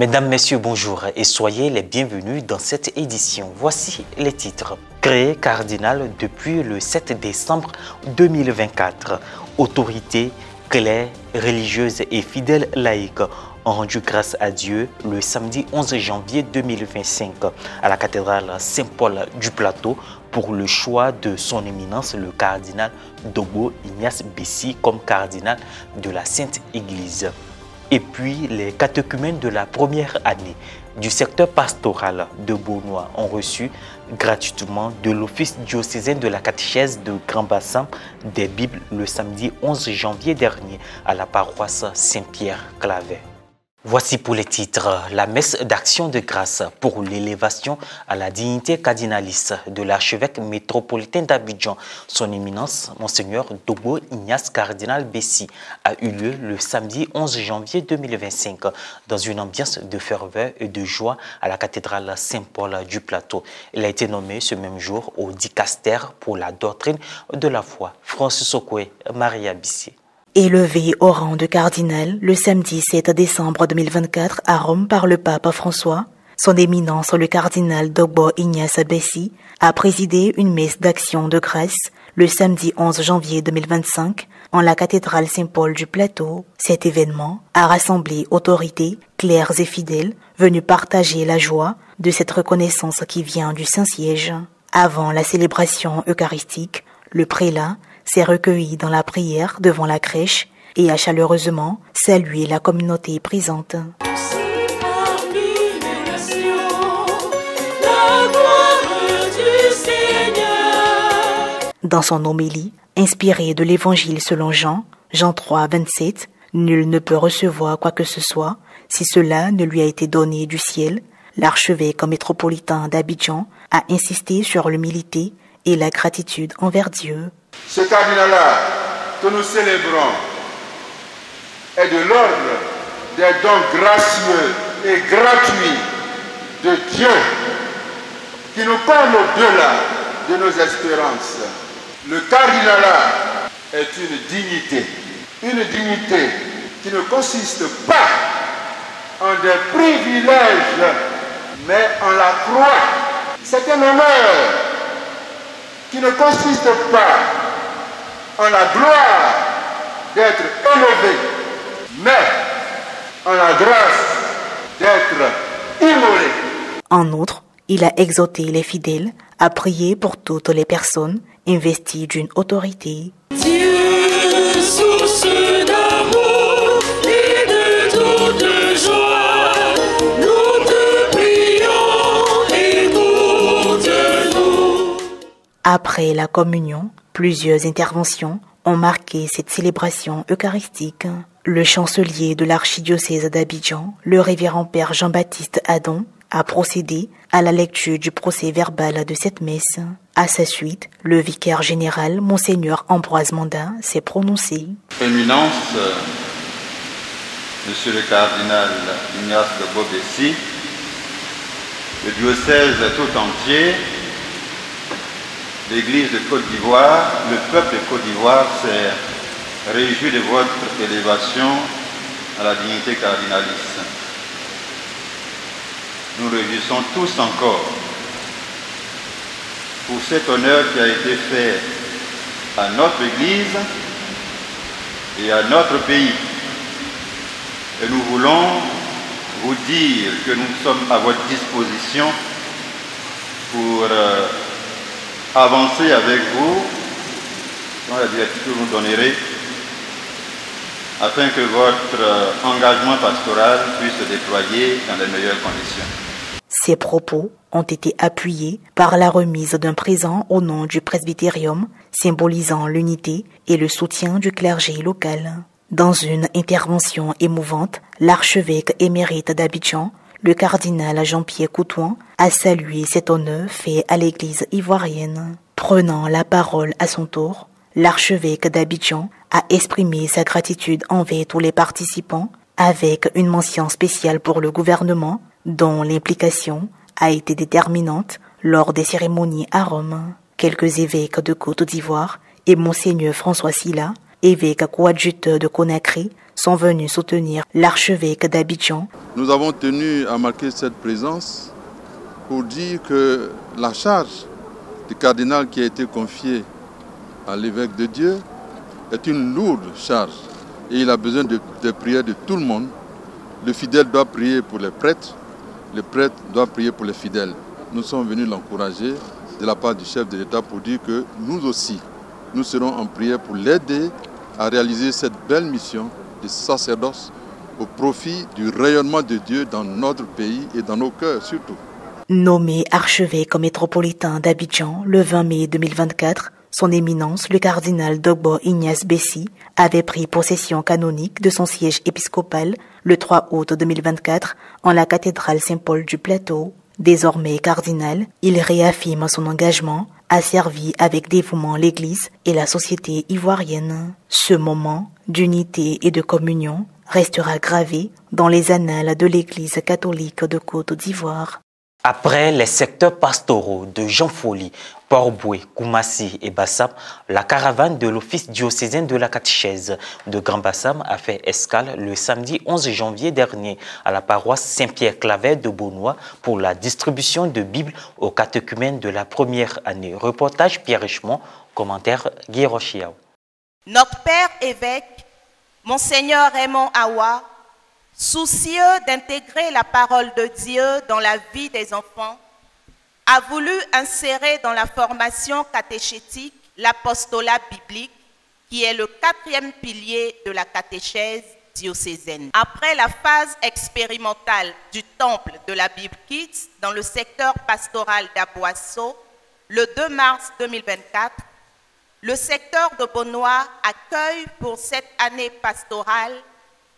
Mesdames, Messieurs, bonjour et soyez les bienvenus dans cette édition. Voici les titres. Créé cardinal depuis le 7 décembre 2024. Autorités, clercs, religieuses et fidèles laïcs ont rendu grâce à Dieu le samedi 11 janvier 2025 à la cathédrale Saint-Paul du Plateau pour le choix de son éminence le cardinal Dogbo Ignace Bessi comme cardinal de la Sainte Église. Et puis, les catéchumènes de la première année du secteur pastoral de Beaunois ont reçu gratuitement de l'Office diocésain de la catéchèse de Grand Bassin des Bibles le samedi 11 janvier dernier à la paroisse Saint-Pierre-Clavet. Voici pour les titres, la messe d'action de grâce pour l'élévation à la dignité cardinaliste de l'archevêque métropolitain d'Abidjan, son éminence, Monseigneur Dogbo Ignace Cardinal Bessi, a eu lieu le samedi 11 janvier 2025 dans une ambiance de ferveur et de joie à la cathédrale Saint-Paul du Plateau. Il a été nommé ce même jour au dicaster pour la doctrine de la foi. Francis Okwe, Maria Bissé. Élevé au rang de cardinal le samedi 7 décembre 2024 à Rome par le pape François, son éminence le cardinal Dogbo Ignace Bessi a présidé une messe d'action de grâce le samedi 11 janvier 2025 en la cathédrale Saint-Paul du Plateau. Cet événement a rassemblé autorités, clercs et fidèles venus partager la joie de cette reconnaissance qui vient du Saint-Siège. Avant la célébration eucharistique, le prélat s'est recueilli dans la prière devant la crèche et a chaleureusement salué la communauté présente. Dans son homélie, inspirée de l'évangile selon Jean 3, 27, nul ne peut recevoir quoi que ce soit si cela ne lui a été donné du ciel. L'archevêque métropolitain d'Abidjan a insisté sur l'humilité et la gratitude envers Dieu. Ce cardinal-là que nous célébrons est de l'ordre des dons gracieux et gratuits de Dieu qui nous parle au-delà de nos espérances. Le cardinalat est une dignité qui ne consiste pas en des privilèges, mais en la croix. C'est un honneur qui ne consiste pas en la gloire d'être élevé, mais en la grâce d'être immolé. En outre, il a exhorté les fidèles à prier pour toutes les personnes investies d'une autorité. Dieu, source d'amour et de toute joie, nous te prions, écoute-nous. Après la communion, plusieurs interventions ont marqué cette célébration eucharistique. Le chancelier de l'archidiocèse d'Abidjan, le révérend père Jean-Baptiste Adon, a procédé à la lecture du procès verbal de cette messe. À sa suite, le vicaire général, Monseigneur Ambroise Manda, s'est prononcé. Éminence, Monsieur le cardinal Ignace Dogbo Bessi, le diocèse tout entier, l'Église de Côte d'Ivoire, le peuple de Côte d'Ivoire s'est réjoui de votre élévation à la dignité cardinaliste. Nous réjouissons tous encore pour cet honneur qui a été fait à notre Église et à notre pays. Et nous voulons vous dire que nous sommes à votre disposition pour avancer avec vous dans la directive que vous nous donnerez afin que votre engagement pastoral puisse se déployer dans les meilleures conditions. Ces propos ont été appuyés par la remise d'un présent au nom du presbytérium, symbolisant l'unité et le soutien du clergé local. Dans une intervention émouvante, l'archevêque émérite d'Abidjan, le cardinal Jean-Pierre Coutouin, a salué cet honneur fait à l'Église ivoirienne. Prenant la parole à son tour, l'archevêque d'Abidjan a exprimé sa gratitude envers tous les participants, avec une mention spéciale pour le gouvernement, dont l'implication a été déterminante lors des cérémonies à Rome. Quelques évêques de Côte d'Ivoire et Monseigneur François Silla, évêque coadjuteur de Conakry, sont venus soutenir l'archevêque d'Abidjan. Nous avons tenu à marquer cette présence pour dire que la charge du cardinal qui a été confiée à l'évêque de Dieu est une lourde charge et il a besoin de prières de tout le monde. Le fidèle doit prier pour les prêtres doivent prier pour les fidèles. Nous sommes venus l'encourager de la part du chef de l'État pour dire que nous aussi, nous serons en prière pour l'aider à réaliser cette belle mission de sacerdoce au profit du rayonnement de Dieu dans notre pays et dans nos cœurs surtout. Nommé archevêque métropolitain d'Abidjan le 20 mai 2024, son éminence, le cardinal Dogbo Ignace Bessi, avait pris possession canonique de son siège épiscopal le 3 août 2024 en la cathédrale Saint-Paul du Plateau. Désormais cardinal, il réaffirme son engagement à servir avec dévouement l'Église et la société ivoirienne. Ce moment d'unité et de communion restera gravé dans les annales de l'Église catholique de Côte d'Ivoire. Après les secteurs pastoraux de Jean-Foli, Port-Boué, Koumassi et Bassam, la caravane de l'Office diocésain de la catéchèse de Grand Bassam a fait escale le samedi 11 janvier dernier à la paroisse Saint-Pierre-Claver de Beaunois pour la distribution de Bibles aux catéchumènes de la première année. Reportage Pierre Richemont, commentaire Guy Rochiao. Notre Père évêque, Monseigneur Raymond Awa, soucieux d'intégrer la parole de Dieu dans la vie des enfants, a voulu insérer dans la formation catéchétique l'apostolat biblique, qui est le 4e pilier de la catéchèse diocésaine. Après la phase expérimentale du temple de la Bible Kids dans le secteur pastoral d'Aboisseau, le 2 mars 2024, le secteur de Beaunois accueille pour cette année pastorale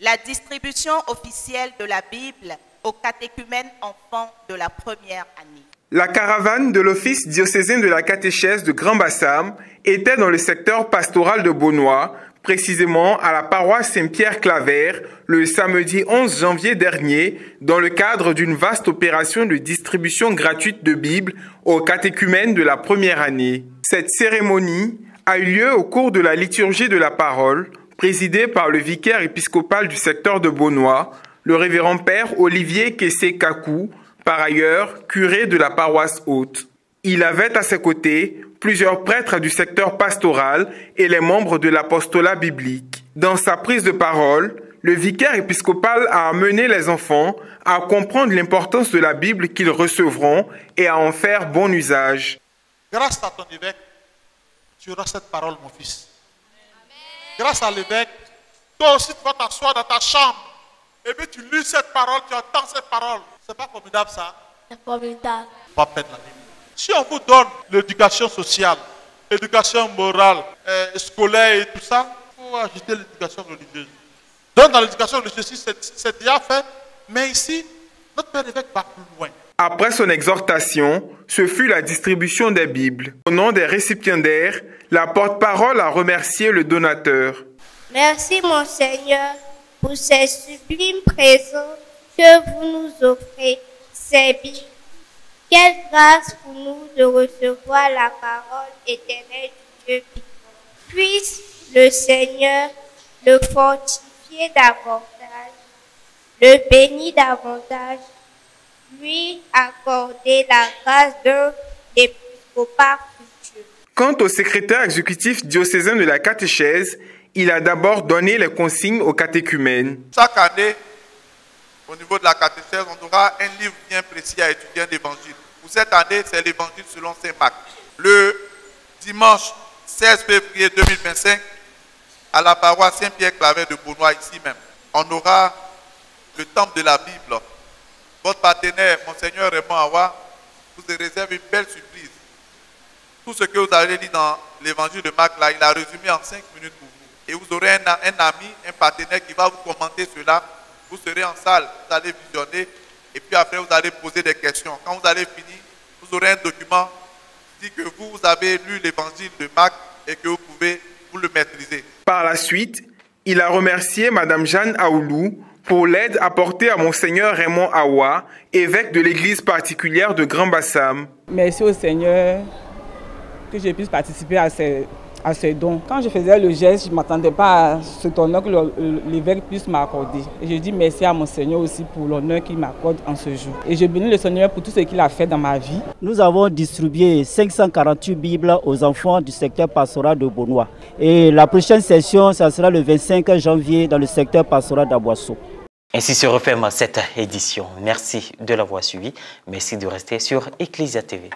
la distribution officielle de la Bible aux catéchumènes enfants de la première année. La caravane de l'Office diocésain de la catéchèse de Grand Bassam était dans le secteur pastoral de Beaunois, précisément à la paroisse Saint-Pierre-Claver, le samedi 11 janvier dernier, dans le cadre d'une vaste opération de distribution gratuite de Bibles aux catéchumènes de la première année. Cette cérémonie a eu lieu au cours de la liturgie de la parole, présidé par le vicaire épiscopal du secteur de Beaunois, le révérend père Olivier Kessé Kakou, par ailleurs curé de la paroisse haute. Il avait à ses côtés plusieurs prêtres du secteur pastoral et les membres de l'apostolat biblique. Dans sa prise de parole, le vicaire épiscopal a amené les enfants à comprendre l'importance de la Bible qu'ils recevront et à en faire bon usage. Grâce à ton évêque, tu auras cette parole, mon fils. Grâce à l'évêque, toi aussi tu vas t'asseoir dans ta chambre et puis tu lis cette parole, tu entends cette parole. C'est pas formidable ça? C'est formidable. Pas peine la Bible. Si on vous donne l'éducation sociale, l'éducation morale, scolaire et tout ça, il faut ajouter l'éducation religieuse. Donc dans l'éducation religieuse, c'est déjà fait, mais ici, notre père évêque va plus loin. Après son exhortation, ce fut la distribution des Bibles. Au nom des récipiendaires, la porte-parole a remercié le donateur. Merci, Monseigneur, pour ces sublimes présents que vous nous offrez, ces Bibles. Quelle grâce pour nous de recevoir la parole éternelle du Dieu vivant. Puisse le Seigneur le fortifier davantage, le bénir davantage, lui accorder la grâce d'un épiscopat futur. Quant au secrétaire exécutif diocésain de la catéchèse, il a d'abord donné les consignes aux catéchumènes. Chaque année, au niveau de la catéchèse, on aura un livre bien précis à étudier, un évangile. Pour cette année, c'est l'évangile selon saint Marc. Le dimanche 16 février 2025, à la paroisse Saint-Pierre-Claver de Beaunois, ici même, on aura le temple de la Bible. Votre partenaire, Monseigneur Raymond Awa, vous réserve une belle surprise. Tout ce que vous avez lu dans l'évangile de Marc, là, il a résumé en 5 minutes pour vous. Et vous aurez un ami, un partenaire qui va vous commenter cela. Vous serez en salle, vous allez visionner, et puis après vous allez poser des questions. Quand vous allez finir, vous aurez un document qui dit que vous avez lu l'évangile de Marc et que vous le maîtrisez. Par la suite, il a remercié Madame Jeanne Aoulou pour l'aide apportée à Monseigneur Raymond Awa, évêque de l'église particulière de Grand Bassam. Merci au Seigneur que je puisse participer à à ce don. Quand je faisais le geste, je ne m'attendais pas à cet honneur que l'évêque puisse m'accorder. Et je dis merci à mon Seigneur aussi pour l'honneur qu'il m'accorde en ce jour. Et je bénis le Seigneur pour tout ce qu'il a fait dans ma vie. Nous avons distribué 548 Bibles aux enfants du secteur pastoral de Bonois. Et la prochaine session, ça sera le 25 janvier dans le secteur pastoral d'Aboisseau. Ainsi se referme cette édition. Merci de l'avoir suivi. Merci de rester sur Ecclesia TV.